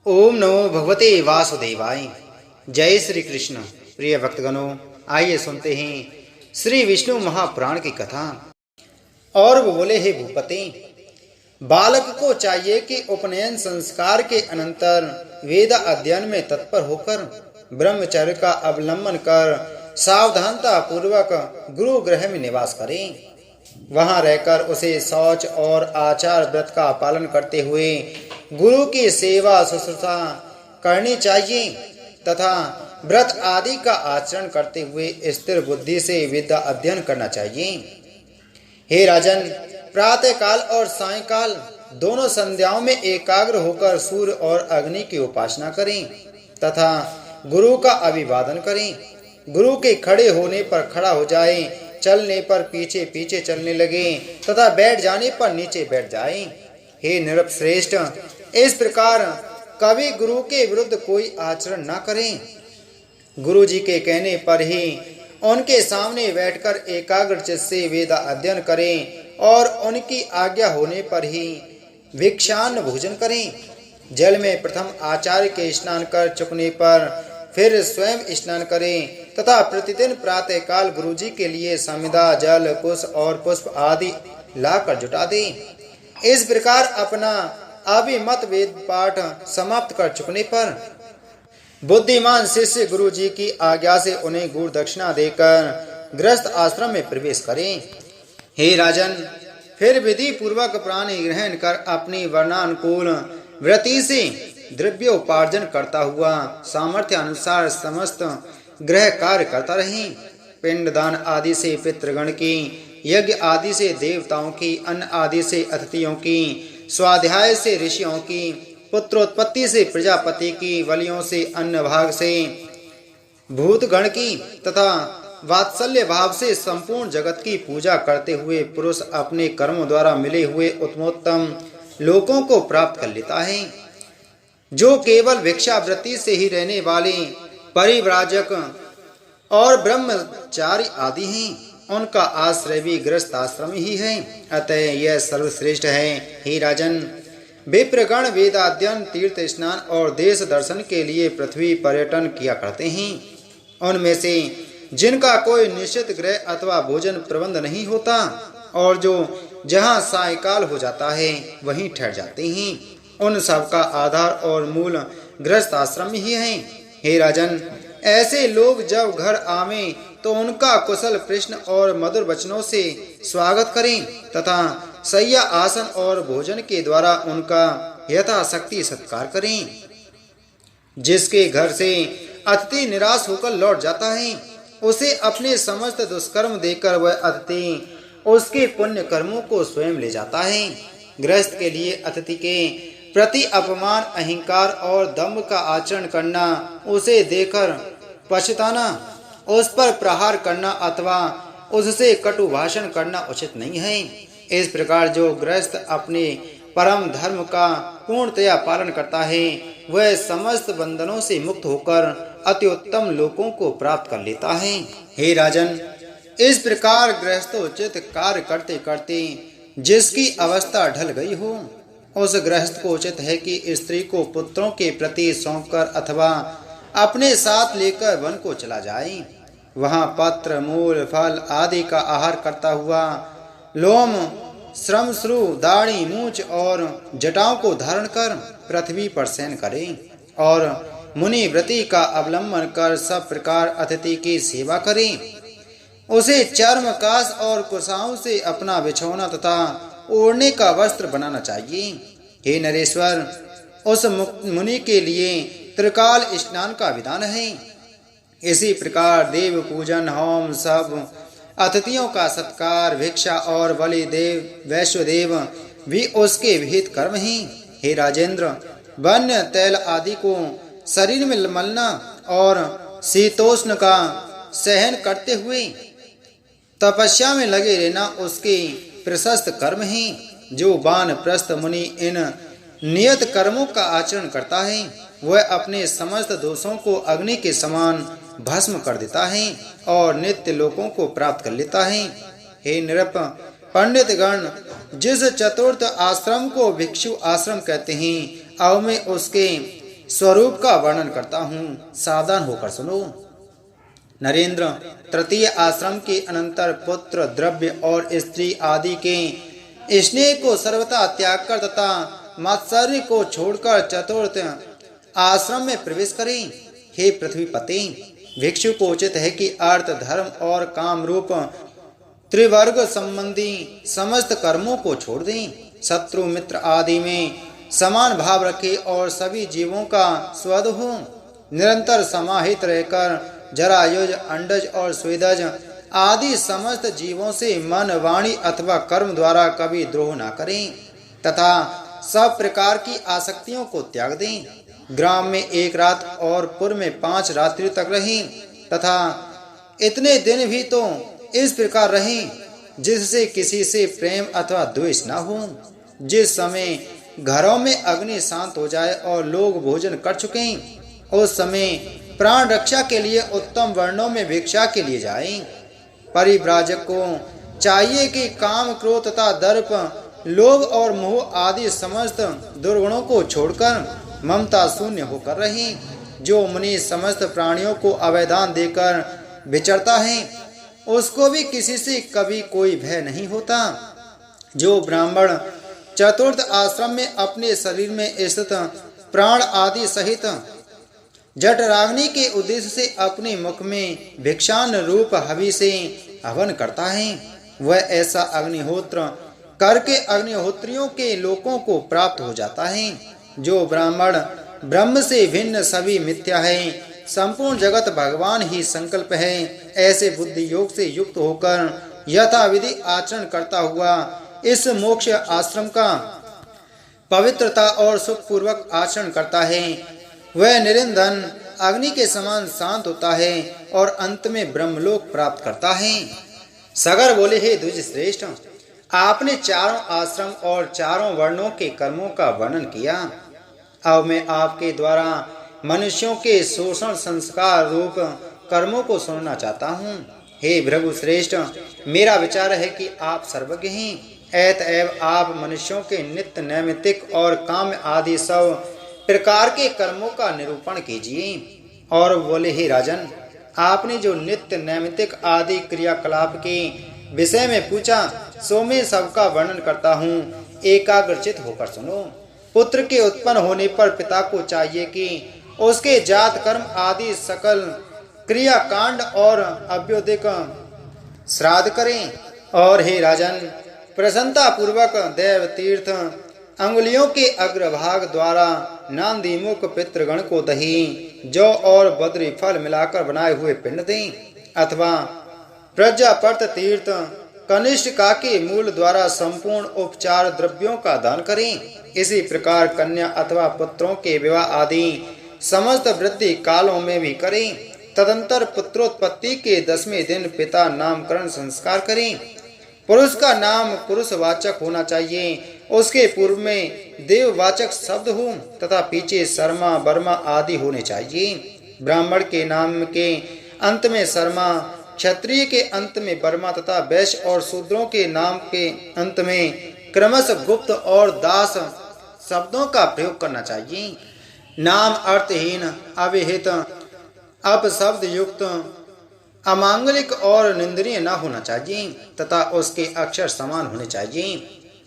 ओम नमो भगवते वासुदेवाय। जय श्री कृष्ण। प्रिय भक्तगणों, आइए सुनते हैं श्री विष्णु महापुराण की कथा। और वो बोले, हे भूपति, बालक को चाहिए कि उपनयन संस्कार के अनंतर वेद अध्ययन में तत्पर होकर ब्रह्मचर्य का अवलंबन कर सावधानता पूर्वक गुरु गृह में निवास करे। वहां रहकर उसे शौच और आचार व्रत का पालन करते हुए गुरु की सेवा शुश्रूषा करनी चाहिए तथा व्रत आदि का आचरण करते हुए स्थिर बुद्धि से विद्या अध्ययन करना चाहिए। हे राजन, प्रातः काल और सायंकाल दोनों संध्याओं में एकाग्र होकर सूर्य और अग्नि की उपासना करें तथा गुरु का अभिवादन करें। गुरु के खड़े होने पर खड़ा हो जाए, चलने पर पीछे पीछे चलने लगे तथा बैठ जाने पर नीचे बैठ जाए। हे नृपश्रेष्ठ, इस प्रकार कभी गुरु के विरुद्ध कोई आचरण न करें। गुरु जी के कहने पर ही उनके सामने बैठकर एकाग्र चित्त से वेद अध्ययन करें और उनकी आज्ञा होने पर ही भिक्षान्न भोजन करें। जल में प्रथम आचार्य के स्नान कर चुकने पर फिर स्वयं स्नान करें तथा प्रतिदिन प्रातः काल गुरु जी के लिए समिधा, जल, कुश और पुष्प आदि लाकर जुटा दें। इस प्रकार अपना अभिमत वेद पाठ समाप्त कर चुकने पर बुद्धिमान शिष्य गुरु जी की आज्ञा से उन्हें गुरु दक्षिणा देकर गृहस्थ आश्रम में प्रवेश करें। हे राजन, फिर विधि पूर्वक प्राणी ग्रहण कर अपनी वर्णानुकूल वृत्ति से द्रव्योपार्जन करता हुआ सामर्थ्य अनुसार समस्त ग्रह कार्य करता रहे। पिंडदान आदि से पितृगण की, यज्ञ आदि से देवताओं की, अन्न आदि से अतिथियों की, स्वाध्याय से ऋषियों की, पुत्रोत्पत्ति से प्रजापति की, बलियों से अन्न भाग से भूतगण की तथा वात्सल्य भाव से संपूर्ण जगत की पूजा करते हुए पुरुष अपने कर्मों द्वारा मिले हुए उत्तमोत्तम लोकों को प्राप्त कर लेता है। जो केवल भिक्षावृत्ति से ही रहने वाले परिव्राजक और ब्रह्मचारी आदि हैं, उनका आश्रय भी गृहस्थ आश्रम ही है। अतः यह सर्वश्रेष्ठ है। हे राजन, विप्रगण वेदाध्ययन, तीर्थ स्नान और देश दर्शन के लिए पृथ्वी पर्यटन किया करते हैं। उनमें से जिनका कोई निश्चित गृह अथवा भोजन प्रबंध नहीं होता और जो जहाँ सायकाल हो जाता है वहीं ठहर जाते हैं, उन सब का आधार और मूल गृहस्थ आश्रम ही है। हे राजन, ऐसे लोग जब घर आवें तो उनका कुशल प्रश्न और मधुर वचनों से स्वागत करें तथा शय्या, आसन और भोजन के द्वारा उनका यथाशक्ति सत्कार करें। जिसके घर से अतिथि निराश होकर लौट जाता है, उसे अपने समस्त दुष्कर्म देकर वह अतिथि उसके पुण्य कर्मों को स्वयं ले जाता है। गृहस्थ के लिए अतिथि के प्रति अपमान, अहंकार और दंभ का आचरण करना, उसे देकर पछताना, उस पर प्रहार करना अथवा उससे कटु भाषण करना उचित नहीं है। इस प्रकार जो गृहस्थ अपने परम धर्म का पूर्णतया पालन करता है, वह समस्त बंधनों से मुक्त होकर अति उत्तम लोकों को प्राप्त कर लेता है। हे राजन, इस प्रकार गृहस्थोचित कार्य करते करते जिसकी अवस्था ढल गई हो, उस गृहस्थ को उचित है कि स्त्री को पुत्रों के प्रति सौंपकर अथवा अपने साथ लेकर वन को चला जाए। वहां पत्र, मूल, फल आदि का आहार करता हुआ लोम, श्रमश्रु, दाढ़ी, मूछ और जटाओं को धारण कर पृथ्वी पर शयन करे और मुनि व्रति का अवलंबन कर सब प्रकार अतिथि की सेवा करे। उसे चर्म, कास और कुशाओं से अपना बिछौना तथा ओढ़ने का वस्त्र बनाना चाहिए। हे नरेश्वर, उस मुनि के लिए त्रिकाल स्नान का विधान है। इसी प्रकार देव पूजन, होम, सब अतिथियों का सत्कार, भिक्षा और बलि देव वैश्वदेव भी उसके विहित कर्म हैं। हे राजेंद्र, वन्य तैल आदि को शरीर में मलना और शीतोष्ण का सहन करते हुए तपस्या में लगे रहना उसके प्रशस्त कर्म हैं। जो वानप्रस्थ मुनि इन नियत कर्मों का आचरण करता है, वह अपने समस्त दोषों को अग्नि के समान भस्म कर देता है और नित्य लोकों को प्राप्त कर लेता है। हे नृप, पंडित गण जिस चतुर्थ आश्रम को भिक्षु आश्रम कहते हैं, अव में उसके स्वरूप का वर्णन करता हूँ, सावधान होकर सुनो। नरेंद्र, तृतीय आश्रम के अनंतर पुत्र, द्रव्य और स्त्री आदि के स्नेह को सर्वथा त्याग कर तथा मात्सर्य को छोड़कर चतुर्थ आश्रम में प्रवेश करें। हे पृथ्वीपति, भिक्षु को उचित है कि अर्थ, धर्म और काम रूप त्रिवर्ग संबंधी समस्त कर्मों को छोड़ दें, शत्रु मित्र आदि में समान भाव रखे और सभी जीवों का स्वद हो, निरंतर समाहित रहकर जरायुज, अंडज और स्वेदज आदि समस्त जीवों से मन, वाणी अथवा कर्म द्वारा कभी द्रोह न करें तथा सब प्रकार की आसक्तियों को त्याग दें। ग्राम में 1 रात और पुर में 5 रात्रि तक रहें तथा इतने दिन भी तो इस प्रकार रहें जिससे किसी से प्रेम अथवा द्वेष न हो। जिस समय घरों में अग्नि शांत हो जाए और लोग भोजन कर चुके उस समय प्राण रक्षा के लिए उत्तम वर्णों में भिक्षा के लिए जाएं। परिव्राजक को चाहिए कि काम, क्रोध तथा दर्प, लोभ और मोह आदि समस्त दुर्गुणों को छोड़कर ममता शून्य होकर रहें। जो मुनि समस्त प्राणियों को अवैधान देकर विचरता है उसको भी किसी से कभी कोई भय नहीं होता। जो ब्राह्मण चतुर्थ आश्रम में अपने शरीर में स्थित प्राण आदि सहित जठराग्नि के उद्देश्य से अपने मुख में भिक्षान रूप हवि से हवन करता है, वह ऐसा अग्निहोत्र करके अग्निहोत्रियों के लोकों को प्राप्त हो जाता है। जो ब्राह्मण ब्रह्म से भिन्न सभी मिथ्या है, संपूर्ण जगत भगवान ही संकल्प है, ऐसे बुद्धि योग से युक्त होकर यथाविधि आचरण करता हुआ इस मोक्ष आश्रम का पवित्रता और सुख पूर्वक आचरण करता है, वह निरंजन अग्नि के समान शांत होता है और अंत में ब्रह्मलोक प्राप्त करता है। सगर बोले, हे द्विज श्रेष्ठ, आपने चारों आश्रम और चारों वर्णों के कर्मों का वर्णन किया। अब मैं आपके द्वारा मनुष्यों के शोषण संस्कार रूप कर्मों को सुनना चाहता हूँ। हे भृगु श्रेष्ठ, मेरा विचार है कि आप सर्वज्ञ हैं, अतएव आप मनुष्यों के नित्य, नैमित्तिक और काम आदि सब प्रकार के कर्मों का निरूपण कीजिए। और बोले, हे राजन, आपने जो नित्य, नैमित्तिक आदि क्रियाकलाप के विषय में पूछा सो मैं सबका वर्णन करता हूँ, एकाग्रचित होकर सुनो। पुत्र के उत्पन्न होने पर पिता को चाहिए कि उसके जात कर्म आदि सकल क्रियाकांड और अभ्युदिक श्राद्ध करें। और हे राजन, प्रसन्नता पूर्वक देव तीर्थ अंगुलियों के अग्रभाग द्वारा नांदीमुख पितृगण को दही, जौ और बद्री फल मिलाकर बनाए हुए पिंड दें, अथवा प्रजापति तीर्थ कनिष्ठिका के मूल द्वारा संपूर्ण उपचार द्रव्यों का दान करें। इसी प्रकार कन्या अथवा पुत्रों के विवाह आदि समस्त वृद्धि कालों में भी करें। तदंतर पुत्रोत्पत्ति के 10वें दिन पिता नामकरण संस्कार करें। पुरुष का नाम पुरुषवाचक होना चाहिए, उसके पूर्व में देववाचक शब्द हो तथा पीछे शर्मा, वर्मा आदि होने चाहिए। ब्राह्मण के नाम के अंत में शर्मा, क्षत्रिय के अंत में वर्मा तथा वैश्य और शूद्रों के नाम के अंत में क्रमशः गुप्त और दास शब्दों का प्रयोग करना चाहिए। नाम अर्थहीन, अविहित, अपशब्द युक्त, अमांगलिक और निंदनीय न होना चाहिए तथा उसके अक्षर समान होने चाहिए।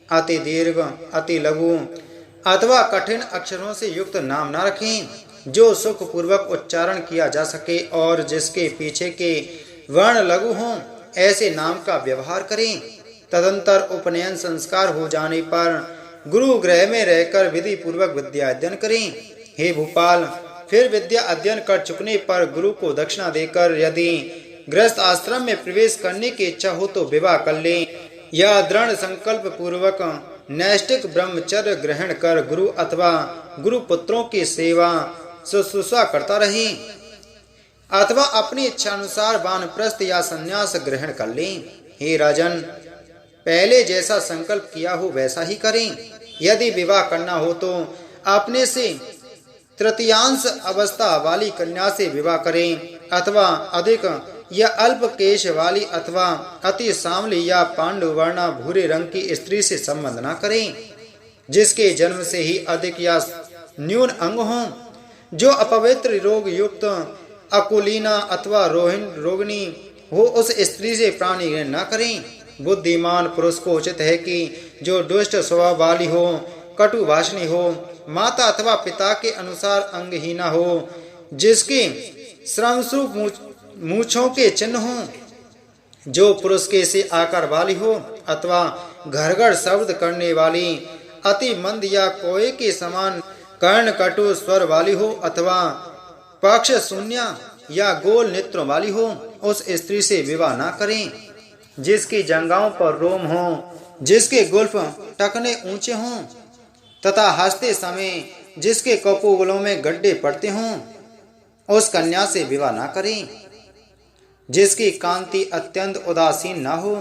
अति दीर्घ, अति लघु अथवा कठिन अक्षरों से युक्त नाम न रखें। जो सुख पूर्वक उच्चारण किया जा सके और जिसके पीछे के वर्ण लघु हों, ऐसे नाम का व्यवहार करें। तदंतर उपनयन संस्कार हो जाने पर गुरु गृह में रहकर विधि पूर्वक विद्या अध्ययन करें। हे भूपाल, फिर विद्या अध्ययन कर चुकने पर गुरु को दक्षिणा देकर यदि गृहस्थ आश्रम में प्रवेश करने की इच्छा हो तो विवाह कर लें, या दृढ़ संकल्प पूर्वक नैष्ठिक ब्रह्मचर्य ग्रहण कर गुरु अथवा गुरु पुत्रों की सेवा शुश्रूषा करता रहे, अथवा अपनी इच्छा अनुसार वानप्रस्थ या संन्यास ग्रहण कर लें। हे राजन, पहले जैसा संकल्प किया हो वैसा ही करें। यदि विवाह करना हो तो अपने से तृतीयांश अवस्था वाली कन्या से विवाह करें, अथवा अधिक या अल्प केश वाली अथवा अति सांवली या पांडुवर्णा भूरे रंग की स्त्री से संबंध न करें, जिसके जन्म से ही अधिक या न्यून अंग हों। जो अपवित्र रोग युक्त अकुलीना अथवा रोगिणी हो उस स्त्री से प्राणी ग्रहण न करें। बुद्धिमान पुरुष को उचित है कि जो दुष्ट स्वभाव वाली हो, कटु भाषणी हो, माता अथवा पिता के अनुसार अंगहीना हो, जिसके श्रमस्वरूप मूछों के चिन्ह हो, जो पुरुष के से आकार वाली हो अथवा घरघर शब्द करने वाली, अति मंद या कोए के समान कर्ण कटु स्वर वाली हो अथवा पक्ष शून्य या गोल नेत्रों वाली हो, उस स्त्री से विवाह न करें। जिसकी जंघाओं पर रोम हो, जिसके गुल्फ टखने ऊंचे हों तथा हंसते समय जिसके कपोगलों में गड्ढे पड़ते हों, उस कन्या से विवाह न करें। जिसकी कांति अत्यंत उदासीन न हो,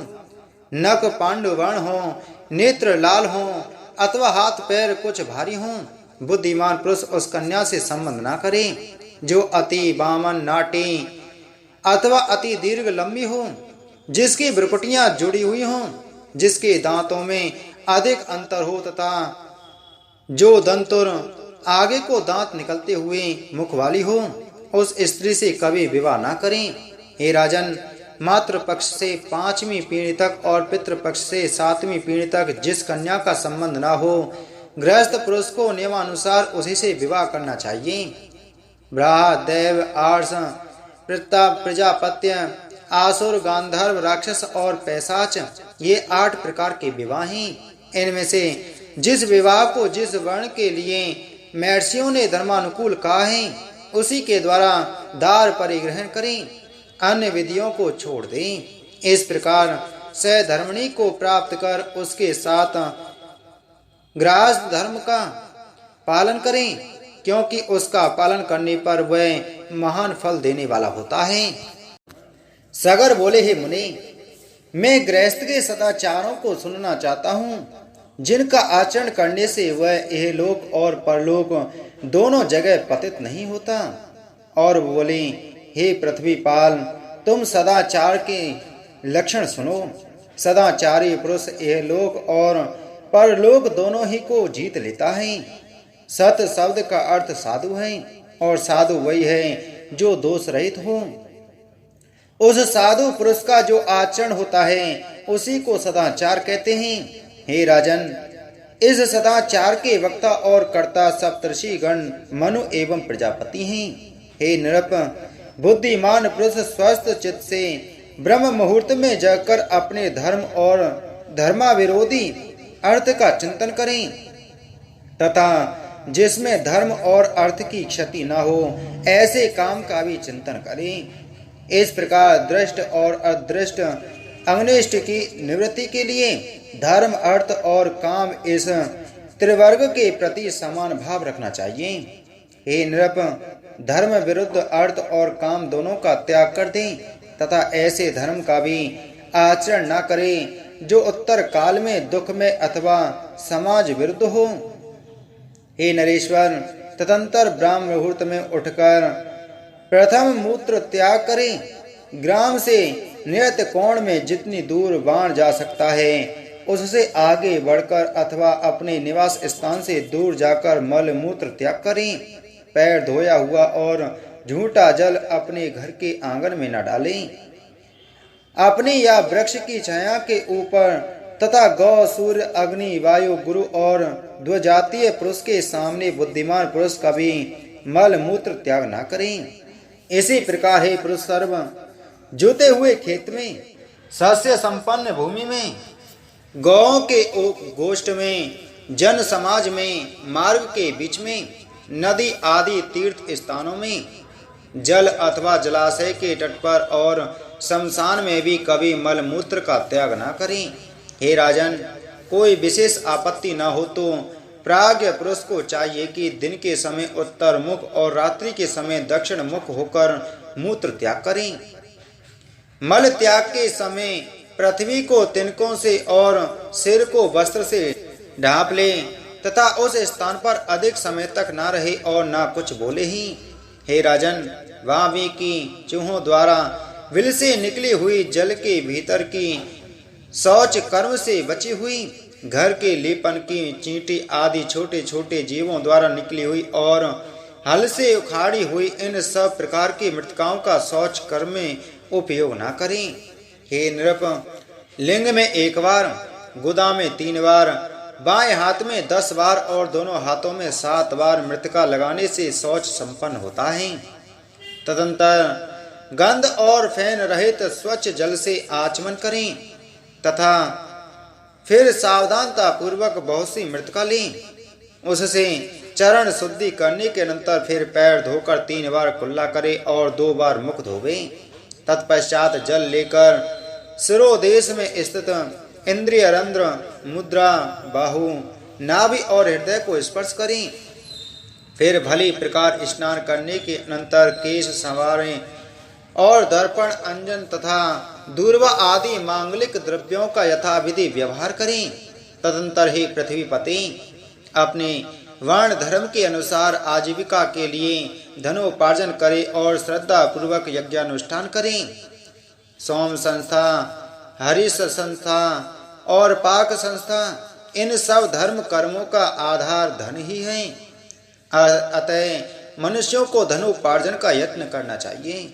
नख पांडुवर्ण हो, नेत्र लाल हो अथवा हाथ पैर कुछ भारी हों, बुद्धिमान पुरुष उस कन्या से संबंध न करे। जो अति बामन नाटी अथवा अति दीर्घ लंबी हो, जिसकी भ्रुकुटियां जुड़ी हुई हों, जिसके दांतों में अधिक अंतर हो तथा जो दंतुर आगे को दांत निकलते हुए मुख वाली हो, उस स्त्री से कभी विवाह न करें। हे राजन, मातृ पक्ष से 5वीं पीढ़ी तक और पितृ पक्ष से 7वीं पीढ़ी तक जिस कन्या का संबंध न हो, गृहस्थ पुरुष को नियमानुसार उसी से विवाह करना चाहिए। ब्राह, देव, आर्ष, प्रजापत्य, आसुर, गांधर्व, राक्षस और पैशाच, ये 8 प्रकार के विवाह हैं। इनमें से जिस विवाह को जिस वर्ण के लिए महर्षियों ने धर्मानुकूल कहा है, उसी के द्वारा दार परिग्रहण करें, अन्य विधियों को छोड़ दें। इस प्रकार सधर्मिणी को प्राप्त कर उसके साथ गृहस्थ धर्म का पालन करें, क्योंकि उसका पालन करने पर वह महान फल देने वाला होता है। सगर बोले, हे मुनि, मैं गृहस्थ के सदाचारों को सुनना चाहता हूँ, जिनका आचरण करने से वह इहलोक और परलोक दोनों जगह पतित नहीं होता। और बोले, हे पृथ्वीपाल, तुम सदाचार के लक्षण सुनो। सदाचारी पुरुष इहलोक और परलोक दोनों ही को जीत लेता है। सत शब्द का अर्थ साधु है, और साधु वही है जो दोष रहित हो। उस साधु पुरुष का जो आचरण होता है उसी को सदाचार कहते हैं। हे राजन, इस सदाचार के वक्ता और कर्ता सप्तर्षि गण मनु एवं प्रजापति हैं। हे नृप, बुद्धिमान पुरुष स्वस्थ चित्त से ब्रह्म मुहूर्त में जाकर अपने धर्म और धर्माविरोधी अर्थ का चिंतन करें तथा जिसमें धर्म और अर्थ की क्षति न हो ऐसे काम का भी चिंतन करें। इस प्रकार दृष्ट और अदृष्ट अग्निष्ट की निवृत्ति के लिए धर्म, अर्थ और काम इस त्रिवर्ग के प्रति समान भाव रखना चाहिए। हे नृप, धर्म विरुद्ध अर्थ और काम दोनों का त्याग कर दें तथा ऐसे धर्म का भी आचरण न करें जो उत्तर काल में दुख में अथवा समाज विरुद्ध हो। हे नरेश्वर, तदंतर ब्राह्म मुहूर्त में उठकर प्रथम मूत्र त्याग करें। ग्राम से नियत कोण में जितनी दूर बाण जा सकता है उससे आगे बढ़कर अथवा अपने निवास स्थान से दूर जाकर मल मूत्र त्याग करें। पैर धोया हुआ और झूठा जल अपने घर के आंगन में न डालें। अपने या वृक्ष की छाया के ऊपर तथा गौ, सूर्य, अग्नि, वायु, गुरु और द्विजातीय पुरुष के सामने बुद्धिमान पुरुष कभी मल मूत्र त्याग न करें। इसी प्रकार हे पुरुष सर्व, जोते हुए खेत में, सस्य संपन्न भूमि में, गौओं के गोष्ठ में, जन समाज में, मार्ग के बीच में, नदी आदि तीर्थ स्थानों में, जल अथवा जलाशय के तट पर और शमशान में भी कभी मल मूत्र का त्याग न करें। हे राजन, कोई विशेष आपत्ति न हो तो प्राज्ञ पुरुष को चाहिए कि दिन के समय उत्तर मुख और रात्रि के समय दक्षिण मुख होकर मूत्र त्याग करें। मल त्याग के समय पृथ्वी को तिनकों से और सिर को वस्त्र से ढांप ले तथा उस स्थान पर अधिक समय तक ना रहे और ना कुछ बोले ही। हे राजन, वहाँ भी की चूहों द्वारा विल से निकली हुई जल के भीतर की शौच कर्म से बची हुई, घर के लेपन की चींटी आदि छोटे छोटे जीवों द्वारा निकली हुई और हल से उखाड़ी हुई इन सब प्रकार की मृतकाओं का शौच कर्म में उपयोग न करें। हे नृप, लिंग में 1 बार, गुदा में 3 बार, बाएं हाथ में 10 बार और दोनों हाथों में 7 बार मृतिका लगाने से शौच संपन्न होता है। तदंतर गंध और फैन रहित स्वच्छ जल से आचमन करें तथा फिर सावधानता पूर्वक बहुत सी मृतिका लें। उससे चरण शुद्धि करने के अनंतर फिर पैर धोकर 3 बार कुल्ला करें और 2 बार मुख धोवें। तत्पश्चात जल लेकर शिरोदेश में स्थित इंद्रिय रंध्र, मुद्रा, बाहु, नाभि और हृदय को स्पर्श करें। फिर भली प्रकार स्नान करने के अनंतर केश संवारें और दर्पण, अंजन तथा दूर्वा आदि मांगलिक द्रव्यों का यथाविधि व्यवहार करें। तदंतर ही पृथ्वीपति अपने वर्ण धर्म के अनुसार आजीविका के लिए धनोपार्जन करें और श्रद्धा पूर्वक यज्ञानुष्ठान करें। सोम संस्था, हरीश संस्था और पाक संस्था, इन सब धर्म कर्मों का आधार धन ही है। अतः मनुष्यों को धनोपार्जन का यत्न करना चाहिए।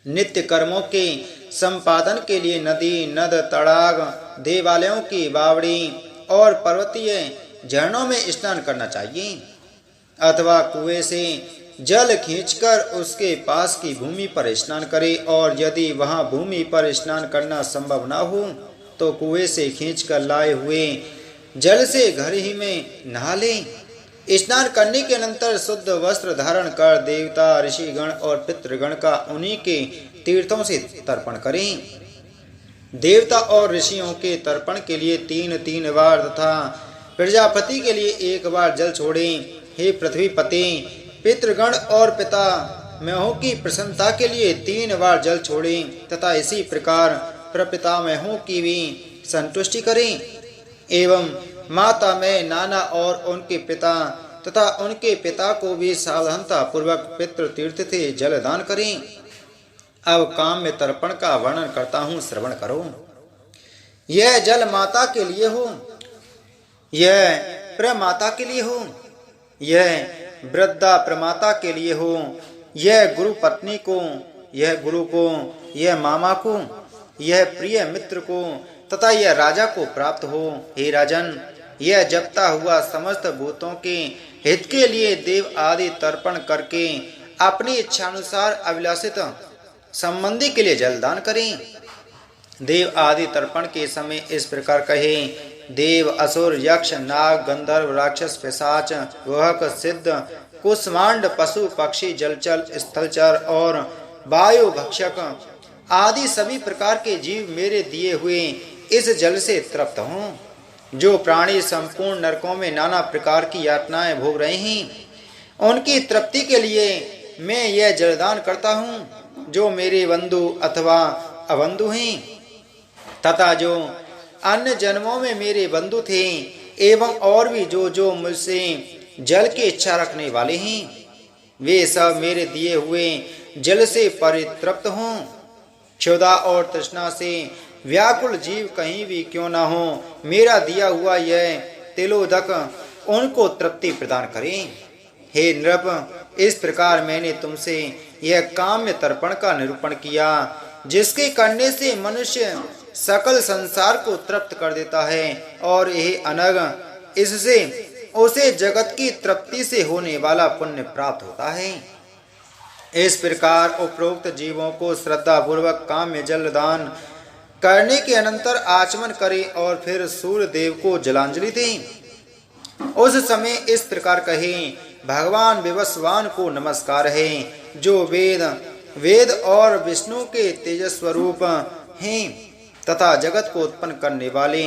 नित्य कर्मों के संपादन के लिए नदी, नद, तड़ाग, देवालयों की बावड़ी और पर्वतीय झरनों में स्नान करना चाहिए अथवा कुएं से जल खींचकर उसके पास की भूमि पर स्नान करें, और यदि वहां भूमि पर स्नान करना संभव न हो तो कुएं से खींचकर लाए हुए जल से घर ही में नहा लें। स्नान करने के अनंतर शुद्ध वस्त्र धारण कर देवता, ऋषिगण और पितृगण का उन्हीं के तीर्थों से तर्पण करें। देवता और ऋषियों के तर्पण के लिए 3-3 बार तथा प्रजापति के लिए 1 बार जल छोड़ें। हे पृथ्वीपति, पितृगण और पितामहों की प्रसन्नता के लिए 3 बार जल छोड़ें तथा इसी प्रकार प्रपितामहों की भी संतुष्टि करें। एवं माता में नाना और उनके पिता तथा उनके पिता को भी सावधानता पूर्वक पितृ तीर्थ से जलदान करें। अब काम में तर्पण का वर्णन करता हूँ, श्रवण करो। यह जल माता के लिए हो, यह प्रमाता के लिए हो, यह वृद्धा प्रमाता के लिए हो, यह गुरु पत्नी को, यह गुरु को, यह मामा को, यह प्रिय मित्र को तथा यह राजा को प्राप्त हो। हे राजन, यह जपता हुआ समस्त भूतों के हित के लिए देव आदि तर्पण करके अपनी इच्छानुसार अभिलाषित संबंधी के लिए जलदान करें। देव आदि तर्पण के समय इस प्रकार कहे: देव, असुर, यक्ष, नाग, गंधर्व, राक्षस, पिशाच, गुहक, सिद्ध, कुष्मांड, पशु, पक्षी, जलचर, स्थलचर और वायु भक्षक आदि सभी प्रकार के जीव मेरे दिए हुए इस जल से तृप्त हों। जो प्राणी संपूर्ण नरकों में नाना प्रकार की यातनाएं भोग रहे हैं, उनकी तृप्ति के लिए मैं यह जलदान करता हूँ। जो मेरे बंधु अथवा अबंधु हैं तथा जो अन्य जन्मों में मेरे बंधु थे एवं और भी जो मुझसे जल की इच्छा रखने वाले हैं, वे सब मेरे दिए हुए जल से परितृप्त हों। क्षुधा और तृष्णा से व्याकुल जीव कहीं भी क्यों न हो, मेरा दिया हुआ यह तिलोदक उनको तृप्ति प्रदान करें। हे नृप, इस प्रकार मैंने तुमसे यह काम्य तर्पण का निरूपण किया, जिसके करने से मनुष्य सकल संसार को तृप्त कर देता है, और यह अनग इससे उसे जगत की तृप्ति से होने वाला पुण्य प्राप्त होता है। इस प्रकार उपरोक्त जीवों को श्रद्धा पूर्वक काम्य जल दान करने के अनंतर आचमन करें और फिर सूर्य देव को जलांजलि दें। उस समय इस प्रकार कहें: भगवान विवस्वान को नमस्कार है, जो वेद और विष्णु के तेजस स्वरूप हैं तथा जगत को उत्पन्न करने वाले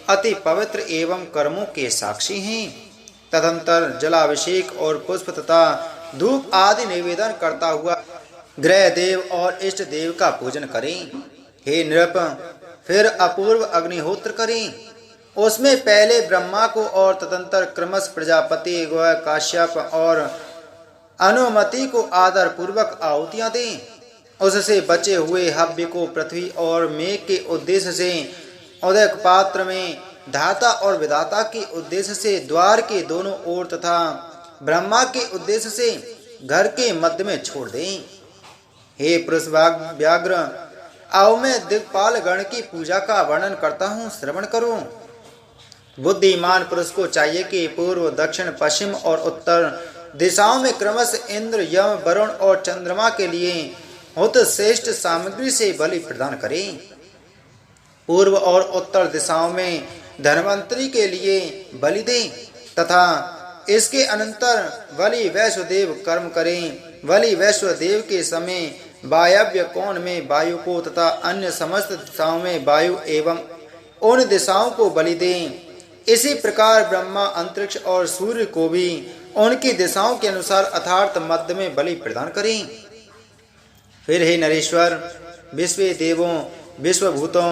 अति पवित्र एवं कर्मों के साक्षी हैं। तदंतर जलाभिषेक और पुष्प तथा धूप आदि निवेदन करता हुआ ग्रह देव और इष्ट देव का पूजन करें। हे नृप, फिर अपूर्व अग्निहोत्र करें। उसमें पहले ब्रह्मा को और तदंतर क्रमश प्रजापति, गौ, काश्यप और अनुमति को आदर पूर्वक आहुतियां दें। उससे बचे हुए हव्य को पृथ्वी और मेघ के उद्देश्य से उदक पात्र में, धाता और विधाता के उद्देश्य से द्वार के दोनों ओर तथा ब्रह्मा के उद्देश्य से घर के मध्य में छोड़ दें। हे पुरुष व्याघ्र, आओ मैं दिक्पाल गण की पूजा का वर्णन करता हूँ, श्रवण करो। बुद्धिमान पुरुष को चाहिए कि पूर्व, दक्षिण, पश्चिम और उत्तर दिशाओं में क्रमशः इंद्र, यम, वरुण और चंद्रमा के लिए होत श्रेष्ठ सामग्री से बलि प्रदान करें। पूर्व और उत्तर दिशाओं में धन्वंतरी के लिए बलि दें तथा इसके अनंतर बलि वैश्वदेव कर्म करें। बलि वैश्वदेव के समय वायव्य कोण में वायु को तथा अन्य समस्त दिशाओं में वायु एवं उन दिशाओं को बलि दें। इसी प्रकार ब्रह्मा, अंतरिक्ष और सूर्य को भी उनकी दिशाओं के अनुसार अर्थात मध्य में बलि प्रदान करें। फिर हे नरेश्वर, विश्व देवों, विश्वभूतों,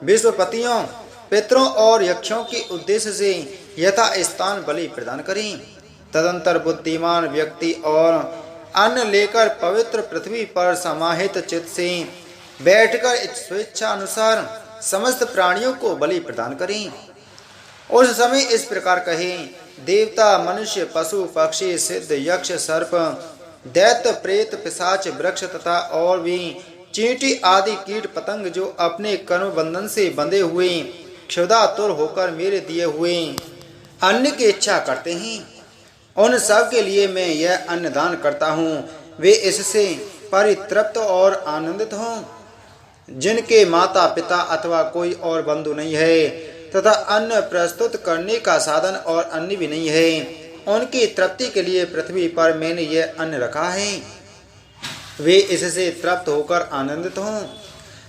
विश्वपतियों, पितरों और यक्षों के उद्देश्य से यथा स्थान बलि प्रदान करें। तदंतर बुद्धिमान व्यक्ति और अन्न लेकर पवित्र पृथ्वी पर समाहित चित्त से बैठकर स्वेच्छा अनुसार समस्त प्राणियों को बलि प्रदान करें। उस समय इस प्रकार कहें, देवता, मनुष्य, पशु, पक्षी, सिद्ध, यक्ष, सर्प, दैत्य, प्रेत, पिशाच, वृक्ष तथा और भी चींटी आदि कीट पतंग जो अपने कर्म बंधन से बंधे हुए क्षुधातुर होकर मेरे दिए हुए अन्न की इच्छा करते हैं, उन सब के लिए मैं यह अन्न दान करता हूँ। वे इससे परितृप्त और आनंदित हों। जिनके माता पिता अथवा कोई और बंधु नहीं है तथा अन्न प्रस्तुत करने का साधन और अन्य भी नहीं है, उनकी तृप्ति के लिए पृथ्वी पर मैंने यह अन्न रखा है। वे इससे तृप्त होकर आनंदित हों।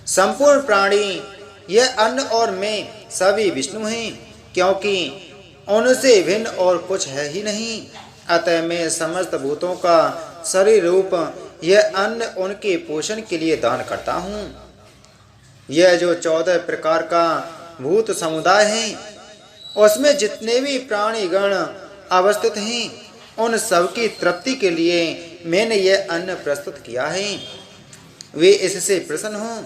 संपूर्ण प्राणी, यह अन्न और मैं सभी विष्णु हैं, क्योंकि उनसे भिन्न और कुछ है ही नहीं। अतः मैं समस्त भूतों का शरीर रूप यह अन्न उनके पोषण के लिए दान करता हूँ। यह जो 14 प्रकार का भूत समुदाय है, उसमें जितने भी प्राणी गण अवस्थित हैं, उन सबकी तृप्ति के लिए मैंने यह अन्न प्रस्तुत किया है। वे इससे प्रसन्न हों।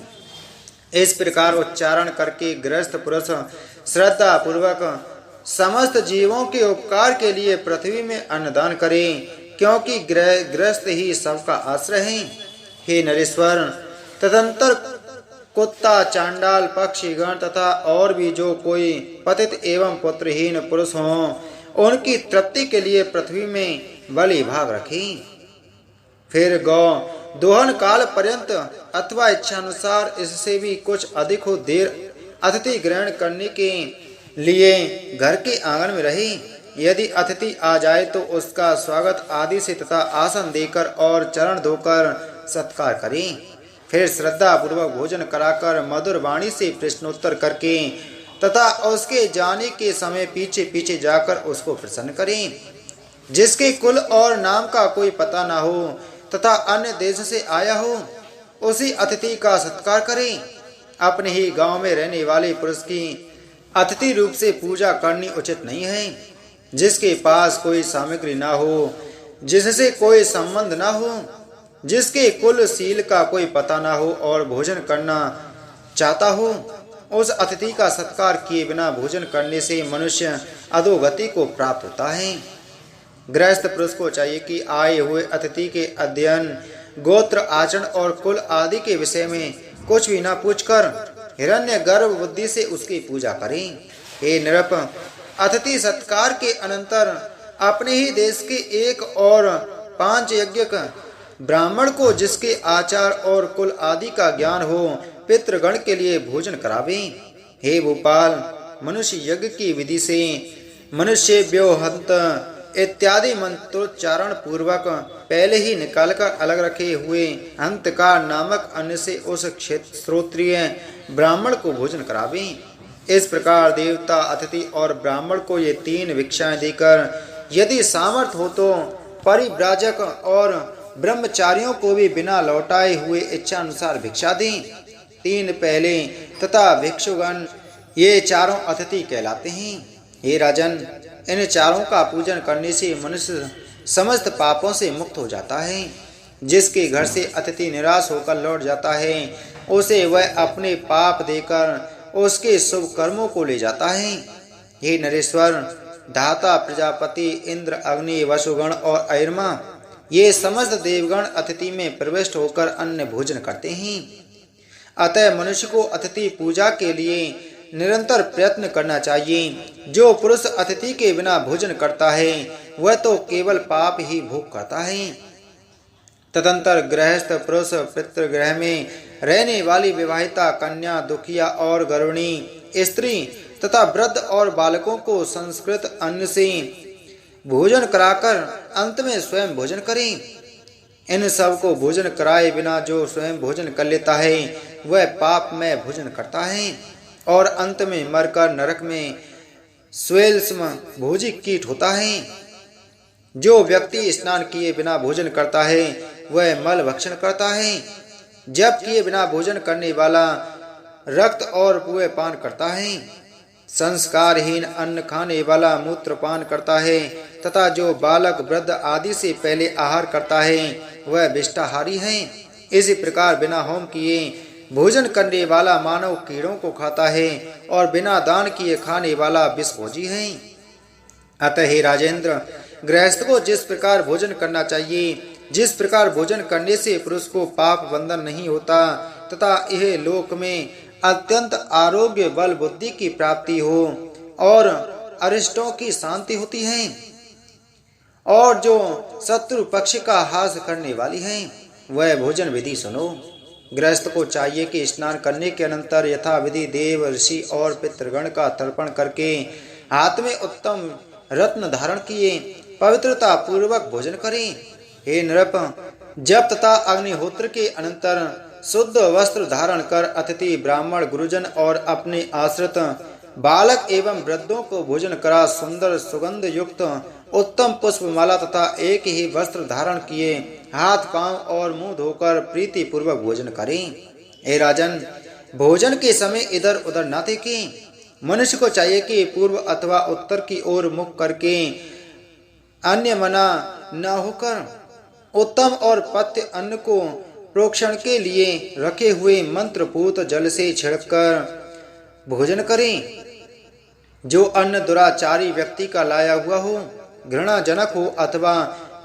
इस प्रकार उच्चारण करके गृहस्थ पुरुष श्रद्धा पूर्वक समस्त जीवों के उपकार के लिए पृथ्वी में अन्नदान करें, क्योंकि गृहस्थ ही सबका आश्रय है। हे नरेश्वर, तदंतर कुत्ता, चांडाल, पक्षीगण तथा और भी जो कोई पतित एवं पुत्रहीन पुरुष हों, उनकी तृप्ति के लिए पृथ्वी में बलि भाग रखें। फिर गौ दोहन काल पर्यंत अथवा इच्छानुसार इससे भी कुछ अधिक हो देर अतिथि ग्रहण करने के लिए घर के आंगन में रहे। यदि अतिथि आ जाए तो उसका स्वागत आदि से तथा आसन देकर और चरण धोकर सत्कार करें। फिर श्रद्धा पूर्वक भोजन कराकर मधुर वाणी से प्रश्नोत्तर करके तथा उसके जाने के समय पीछे पीछे जाकर उसको प्रसन्न करें। जिसके कुल और नाम का कोई पता ना हो तथा अन्य देश से आया हो, उसी अतिथि का सत्कार करें। अपने ही गांव में रहने वाले पुरुष की अतिथि रूप से पूजा करनी उचित नहीं है। जिसके पास कोई सामग्री ना हो, जिससे कोई संबंध ना हो, जिसके कुल शील का कोई पता ना हो और भोजन करना चाहता हो, उस अतिथि का सत्कार किए बिना भोजन करने से मनुष्य अधोगति को प्राप्त होता है। गृहस्थ पुरुष को चाहिए कि आए हुए अतिथि के अध्ययन, गोत्र, आचरण और कुल आदि के विषय में कुछ भी न पूछकर हिरण्य गर्भ बुद्धि से उसकी पूजा करें। हे नृप, अतिथि सत्कार के अनंतर अपने ही देश के 1 और 5 यज्ञक ब्राह्मण को जिसके आचार और कुल आदि का ज्ञान हो, पितृगण के लिए भोजन करावें। हे भूपाल, मनुष्य यज्ञ की विधि से मनुष्य व्योहंत इत्यादि मंत्रोच्चारण पूर्वक पहले ही निकालकर अलग रखे हुए हंतकार नामक अन्न से उस श्रोत्रिय ब्राह्मण को भोजन करावें। इस प्रकार देवता, अतिथि और ब्राह्मण को ये 3 भिक्षाएं देकर यदि सामर्थ्य हो तो परिव्राजक और ब्रह्मचारियों को भी बिना लौटाए हुए इच्छा अनुसार भिक्षा दें। 3 पहले तथा भिक्षुगण, ये चारों अतिथि कहलाते हैं। हे राजन, इन चारों का पूजन करने से मनुष्य समस्त पापों से मुक्त हो जाता है। जिसके घर से अतिथि निराश होकर लौट जाता है, उसे वह अपने पाप देकर उसके शुभ कर्मों को ले जाता है। हे नरेश्वर, धाता, प्रजापति, इंद्र, अग्नि, वसुगण और अहिरमा, ये समस्त देवगण अतिथि में प्रविष्ट होकर अन्न भोजन करते हैं। अतः मनुष्य को अतिथि पूजा के लिए निरंतर प्रयत्न करना चाहिए। जो पुरुष अतिथि के बिना भोजन करता है वह तो केवल पाप ही भोग करता है। तदंतर गृहस्थ पुरुष पितृगृह में रहने वाली विवाहिता, कन्या, दुखिया और गर्भिणी स्त्री तथा वृद्ध और बालकों को संस्कृत अन्न से भोजन कराकर अंत में स्वयं भोजन करें। इन सब को भोजन कराए बिना जो स्वयं भोजन कर लेता है वह पाप में भोजन करता है और अंत में मरकर नरक में श्वेलस्म भोजी कीट होता है। जो व्यक्ति स्नान किए बिना भोजन करता है वह मल भक्षण करता है। जप किए बिना भोजन करने वाला रक्त और पुए पान करता है। संस्कारहीन अन्न खाने वाला मूत्रपान करता है तथा जो बालक, वृद्ध आदि से पहले आहार करता है वह विष्टाहारी है। इसी प्रकार बिना होम किए भोजन करने वाला मानव कीड़ों को खाता है और बिना दान किए खाने वाला विषभोजी है। अतः हे राजेंद्र, गृहस्थ को जिस प्रकार भोजन करना चाहिए, जिस प्रकार भोजन करने से पुरुष को पाप बंधन नहीं होता तथा यह लोक में अत्यंत आरोग्य, बल, बुद्धि की प्राप्ति हो और अरिष्टों की शांति होती है और जो शत्रु पक्ष का हास करने वाली है, वह भोजन विधि सुनो। गृहस्थ को चाहिए कि स्नान करने के अनंतर यथा विधि देव, ऋषि और पितृगण का तर्पण करके हाथ में उत्तम रत्न धारण किए पवित्रता पूर्वक भोजन करें। हे नृप, जप तथा अग्निहोत्र के अनंतर शुद्ध वस्त्र धारण कर अतिथि, ब्राह्मण, गुरुजन और अपने आश्रित बालक एवं वृद्धों को भोजन करा सुंदर सुगंध युक्त उत्तम पुष्पमाला तथा एक ही वस्त्र धारण किए हाथ, पांव और मुंह धोकर प्रीति पूर्वक भोजन करें। हे राजन, भोजन के समय इधर उधर न देखें। मनुष्य को चाहिए कि पूर्व अथवा उत्तर की ओर मुख करके अन्य मना न होकर उत्तम और पथ्य अन्न को प्रोक्षण के लिए रखे हुए मंत्रपूत जल से छिड़ककर भोजन करें। जो अन्न दुराचारी व्यक्ति का लाया हुआ हो, घृणाजनक हो अथवा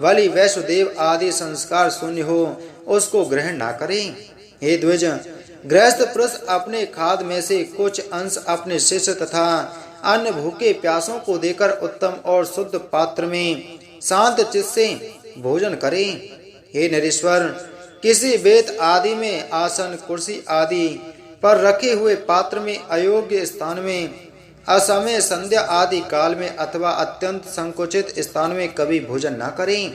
बलि, वैष्णदेव आदि संस्कार शून्य हो, उसको ग्रहण ना करें। हे द्विज, गृहस्थ पुरुष अपने खाद में से कुछ अंश अपने शिष्य तथा अन्य भूखे प्यासों को देकर उत्तम और शुद्ध पात्र में शांत चित्त से भोजन करें। हे नरेश्वर, किसी वेद आदि में, आसन, कुर्सी आदि पर रखे हुए पात्र में, अयोग्य स्थान में, असमय संध्या आदि काल में अथवा अत्यंत संकुचित स्थान में कभी भोजन न करें।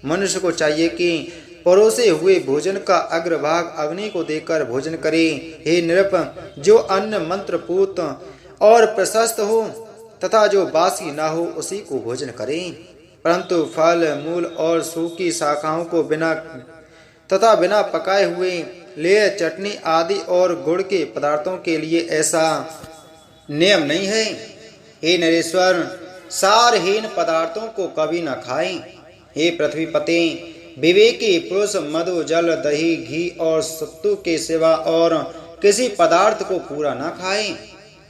मनुष्य को चाहिए कि परोसे हुए भोजन का अग्रभाग अग्नि को देकर भोजन करे। हे नृप, जो अन्न मंत्रपूत और प्रशस्त हो तथा जो बासी न हो उसी को भोजन करें, परंतु फल, मूल और सूखी शाखाओं को बिना पकाए हुए लेह, चटनी आदि और गुड़ के पदार्थों के लिए ऐसा नियम नहीं है। हे नरेश्वर, सारहीन पदार्थों को कभी न खाएं। हे पृथ्वीपते, विवेकी पुरुष मधु, जल, दही, घी और सत्तू के सिवा और किसी पदार्थ को पूरा न खाएं।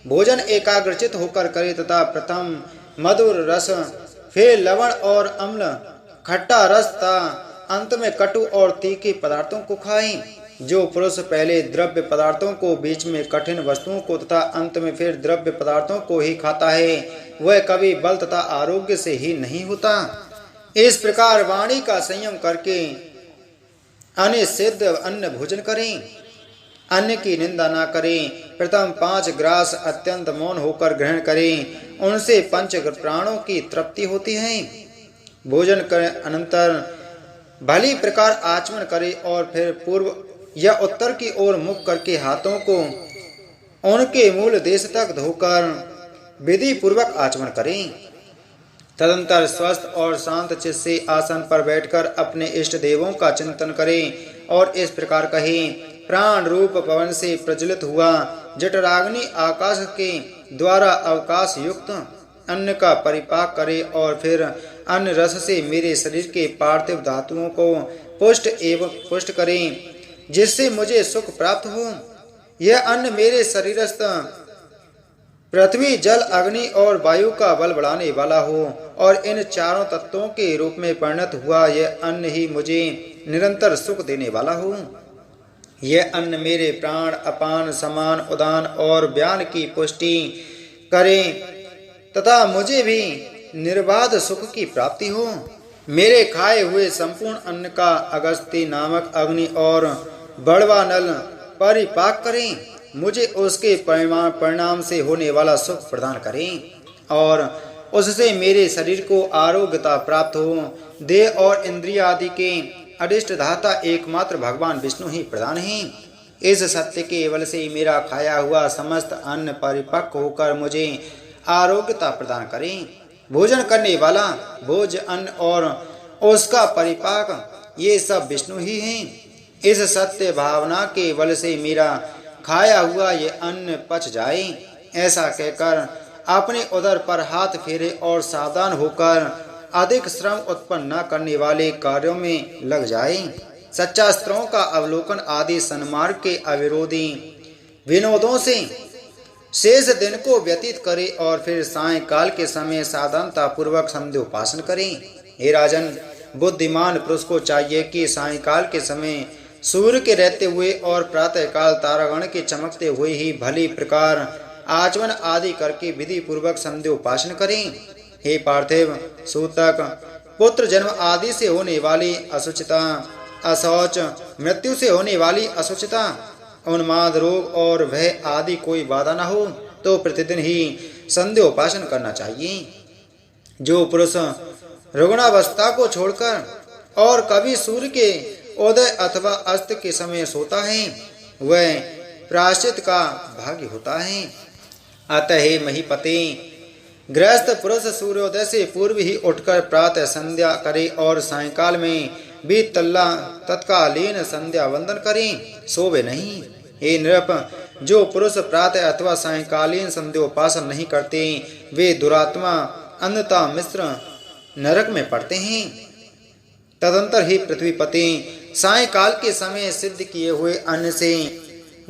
भोजन एकाग्रचित होकर करे तथा प्रथम मधुर रस, फिर लवण और अम्ल, खट्टा रस तथा अंत में कटु और तीखे पदार्थों को खाएं। जो पुरुष पहले द्रव्य पदार्थों को, बीच में कठिन वस्तुओं को तथा अंत में फिर द्रव्य पदार्थों को ही खाता है वह कभी बल तथा आरोग्य से ही नहीं होता। इस प्रकार वाणी का संयम करके अनिषिद्ध अन्न भोजन करें। अन्न की निंदा न करें। प्रथम 5 ग्रास अत्यंत मौन होकर ग्रहण करें, उनसे पंच प्राणों की तृप्ति होती है। भोजन कर अनंतर भली प्रकार आचमन करें और फिर पूर्व या उत्तर की ओर मुख करके हाथों को उनके मूल देश तक धोकर विधि पूर्वक आचमन करें। तदंतर स्वस्थ और शांत चित्त से आसन पर बैठकर अपने इष्ट देवों का चिंतन करें और इस प्रकार कहें, प्राण रूप पवन से प्रज्वलित हुआ जठराग्नि आकाश के द्वारा अवकाश युक्त अन्न का परिपाक करे और फिर अन्न रस से मेरे शरीर के पार्थिव धातुओं को पुष्ट एवं पुष्ट करें, जिससे मुझे सुख प्राप्त हो। यह अन्न मेरे शरीरस्थ पृथ्वी, जल, अग्नि और वायु का बल बढ़ाने वाला हो और इन चारों तत्वों के रूप में परिणत हुआ यह अन्न ही मुझे निरंतर सुख देने वाला हो। यह अन्न मेरे प्राण, अपान, समान, उदान और व्यान की पुष्टि करे तथा मुझे भी निर्बाध सुख की प्राप्ति हो। मेरे खाए हुए संपूर्ण अन्न का अगस्ती नामक अग्नि और बड़वा नल परिपाक करें, मुझे उसके परिणाम से होने वाला सुख प्रदान करें और उससे मेरे शरीर को आरोग्यता प्राप्त हो। देह और इंद्रिय आदि के अदिष्ट धाता एकमात्र भगवान विष्णु ही प्रधान हैं। इस सत्य के बल से मेरा खाया हुआ समस्त अन्न परिपक्व होकर मुझे आरोग्यता प्रदान करें। भोजन करने वाला, भोज, अन्न और उसका परिपाक ये सब विष्णु ही हैं। इस सत्य भावना के बल से मेरा खाया हुआ ये अन्न पच जाए, ऐसा कहकर अपने उदर पर हाथ फेरे और सावधान होकर अधिक श्रम उत्पन्न न करने वाले कार्यों में लग जाए। सच्चास्त्रों का अवलोकन आदि सन्मार्ग के अविरोधी विनोदों से शेष दिन को व्यतीत करे और फिर सायंकाल के समय सावधानता पूर्वक संध्योपासन करें। हे राजन, बुद्धिमान पुरुष को चाहिए कि सायंकाल के समय सूर्य के रहते हुए और प्रातःकाल तारागण के चमकते हुए ही भली प्रकार आचमन आदि करके विधि पूर्वक संध्योपासन करें। हे पार्थिव, सूतक, पुत्र जन्म आदि से होने वाली अशुचिता, असौच, मृत्यु से होने वाली अशुचिता, उन्माद, रोग और भय आदि कोई बाधा न हो तो प्रतिदिन ही संध्योपासन करना चाहिए। जो पुरुष रुग्णावस्था को छोड़कर और कभी सूर्य के उदय अथवा अस्त के समय सोता है वह प्रायश्चित का भागी होता है। अतः हे महीपते, गृहस्थ पुरुष सूर्योदय से पूर्व ही उठकर प्रातः संध्या करे और सायंकाल में भी तत्कालीन संध्या वंदन करें, सोवे नहीं। हे नृप, जो पुरुष प्रातः अथवा सायंकालीन संध्योपासन नहीं करते वे दुरात्मा अन्नता मिश्र नरक में पड़ते हैं। तदंतर ही पृथ्वीपति, सायंकाल के समय सिद्ध किए हुए अन्न से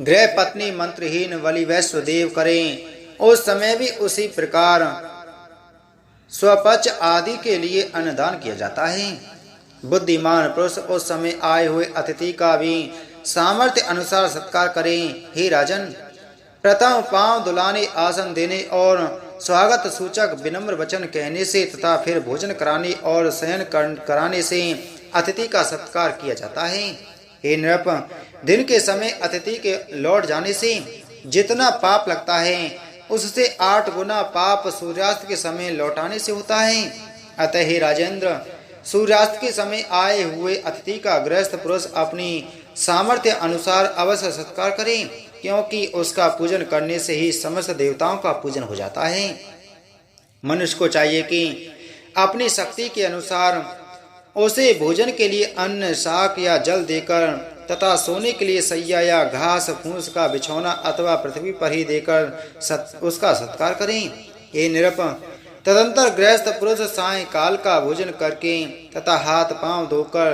गृह पत्नी मंत्रहीन बलि वैश्वदेव करें, उस समय भी उसी प्रकार स्वपच आदि के लिए अन्नदान किया जाता है। बुद्धिमान पुरुष उस समय आए हुए अतिथि का भी सामर्थ्य अनुसार सत्कार करें। हे राजन, प्रथम पांव दुलाने, आसन देने और स्वागत सूचक विनम्र वचन कहने से तथा फिर भोजन कराने और शयन कराने से अतिथि का सत्कार किया जाता है। हे नृप, दिन के समय अतिथि के लौट जाने से जितना पाप लगता है उससे 8 गुना पाप सूर्यास्त के समय लौटाने से होता है। अतः हे राजेंद्र, सूर्यास्त के समय आए हुए अतिथि का गृहस्थ पुरुष अपनी सामर्थ्य अनुसार अवश्य सत्कार करें, क्योंकि उसका पूजन करने से ही समस्त देवताओं का पूजन हो जाता है। मनुष्य को चाहिए कि अपनी शक्ति के अनुसार उसे भोजन के लिए अन्न, शाक या जल देकर तथा सोने के लिए सैया या घास फूस का बिछौना अथवा पृथ्वी पर ही देकर उसका सत्कार करें। ये निरप, तदंतर गृहस्थ पुरुष सायंकाल का भोजन करके तथा हाथ पांव धोकर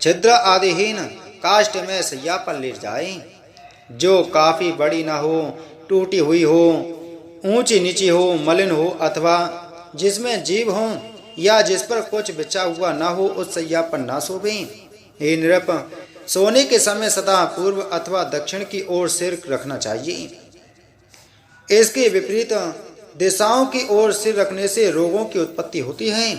छिद्र आदिहीन काष्ठ में सैया पर लेट जाए, जो काफी बड़ी न हो, टूटी हुई हो, ऊंची नीची हो, मलिन हो अथवा जिसमें जीव हो या जिस पर कुछ बिछा हुआ न हो, उस सैया पर न सोवे। हे नृप, सोने के समय सदा पूर्व अथवा दक्षिण की ओर सिर रखना चाहिए। इसके विपरीत दिशाओं की ओर सिर रखने से रोगों की उत्पत्ति होती है।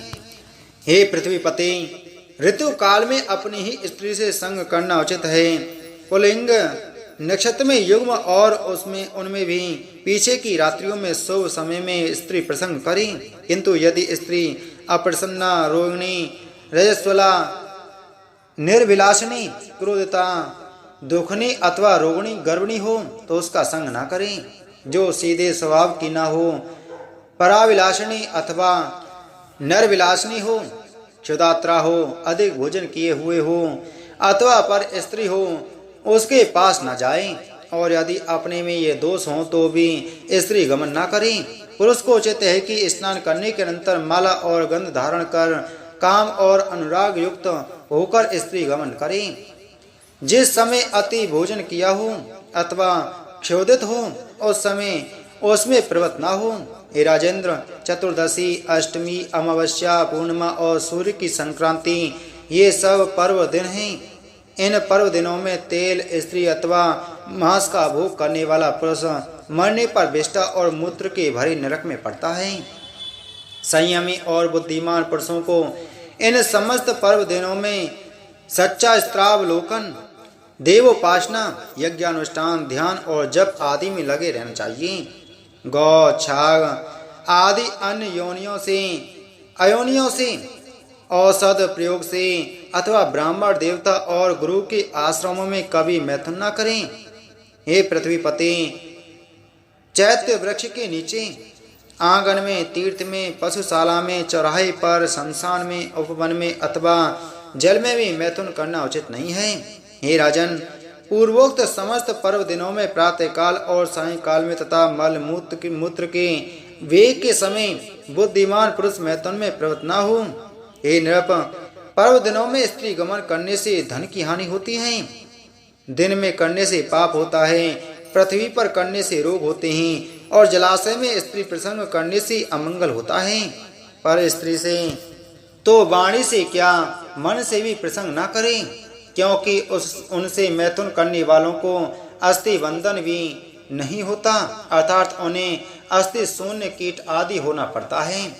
हे पृथ्वीपति, ऋतु काल में अपनी ही स्त्री से संग करना उचित है। पुल्लिंग नक्षत्र में युग्म और उनमें भी पीछे की रात्रियों में शुभ समय में स्त्री प्रसंग करें, किंतु यदि स्त्री अप्रसन्ना, रोहिणी, रजस्वला, निर्भिलाषिनी, क्रोधिता, दुखनी अथवा रोगिणी, गर्भिणी हो तो उसका संग ना करें। जो सीधे स्वभाव की ना हो, पराविलासिनी अथवा नरविलासिनी हो, क्षुधात्रा हो, अधिक भोजन किए हुए हो अथवा पर स्त्री हो, उसके पास न जाएं। और यदि अपने में ये दोष हो तो भी स्त्री गमन ना करें। पुरुष को उचित है कि स्नान करने के अनंतर माला और गंध धारण कर काम और अनुराग युक्त होकर स्त्री गमन करें। जिस समय अति भोजन किया हो अथवा क्षोधित हो उस समय उसमें प्रवृत्त न हो। हे राजेंद्र, चतुर्दशी, अष्टमी, अमावस्या, पूर्णिमा और सूर्य की संक्रांति ये सब पर्व दिन हैं। इन पर्व दिनों में तेल, स्त्री अथवा मांस का भोग करने वाला पुरुष मरने पर विष्ठा और मूत्र के भरे नरक में पड़ता है। संयमी और बुद्धिमान पुरुषों को इन समस्त पर्व दिनों में सच्चा स्त्रावलोकन, देवोपासना, यज्ञानुष्ठान, ध्यान और जप आदि में लगे रहना चाहिए। गौ, छाग आदि अन्य अयोनियों से औषध प्रयोग से अथवा ब्राह्मण, देवता और गुरु के आश्रमों में कभी मैथुन न करें। हे पृथ्वीपति, चैत्य वृक्ष के नीचे, आंगन में, तीर्थ में, पशुशाला में, चौराहे पर, शमशान में, उपवन में अथवा जल में भी मैथुन करना उचित नहीं है। हे राजन, पूर्वोक्त समस्त पर्व दिनों में प्रातःकाल और सायंकाल में तथा मल मूत्र के वेग के समय बुद्धिमान पुरुष मैथुन में प्रवृत्त न हो। हे नृप, पर्व दिनों में स्त्री गमन करने से धन की हानि होती है। दिन में करने से पाप होता है, पृथ्वी पर करने से रोग होते हैं और जलाशय में स्त्री प्रसंग करने से अमंगल होता है। पर स्त्री से तो वाणी से क्या मन से भी प्रसंग न करें, क्योंकि उनसे मैथुन करने वालों को अस्थि बंधन भी नहीं होता, अर्थात उन्हें अस्थि शून्य कीट आदि होना पड़ता है।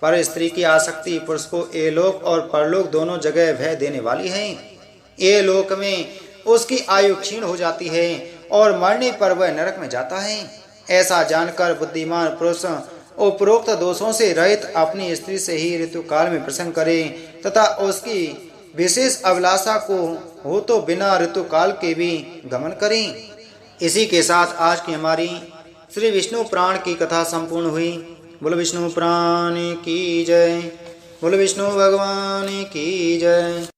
पर स्त्री की आसक्ति पुरुष को एलोक और परलोक दोनों जगह भय देने वाली है। एलोक में उसकी आयु क्षीण हो जाती है और मरने पर वह नरक में जाता है। ऐसा जानकर बुद्धिमान पुरुष उपरोक्त दोषों से रहित अपनी स्त्री से ही ऋतुकाल में प्रसंग करे तथा उसकी विशेष अभिलाषा को हो तो बिना ऋतुकाल के भी गमन करें। इसी के साथ आज की हमारी श्री विष्णु पुराण की कथा संपूर्ण हुई। बोलो विष्णु पुराण की जय, बोलो विष्णु भगवान की जय।